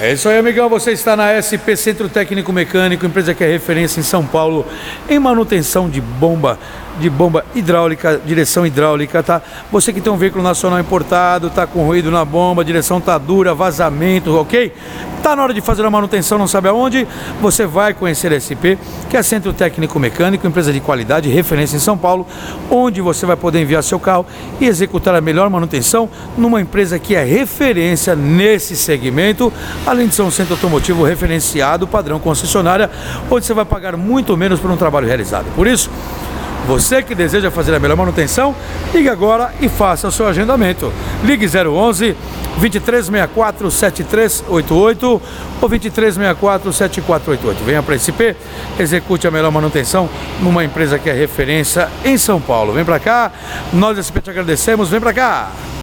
É isso aí, amigão, você está na SP Centro Técnico Mecânico, empresa que é referência em São Paulo em manutenção de bomba hidráulica, direção hidráulica, tá? Você que tem um veículo nacional importado, tá com ruído na bomba, a direção tá dura, vazamento, ok? Tá na hora de fazer a manutenção, não sabe aonde? Você vai conhecer a SP, que é Centro Técnico Mecânico, empresa de qualidade, referência em São Paulo, onde você vai poder enviar seu carro e executar a melhor manutenção numa empresa que é referência nesse segmento, além de ser um centro automotivo referenciado, padrão concessionária, onde você vai pagar muito menos por um trabalho realizado. Por isso, você que deseja fazer a melhor manutenção, ligue agora e faça o seu agendamento. Ligue 011 2364 7388 ou 2364 7488. Venha para a SP, execute a melhor manutenção numa empresa que é referência em São Paulo. Vem para cá, nós da SP te agradecemos, vem para cá.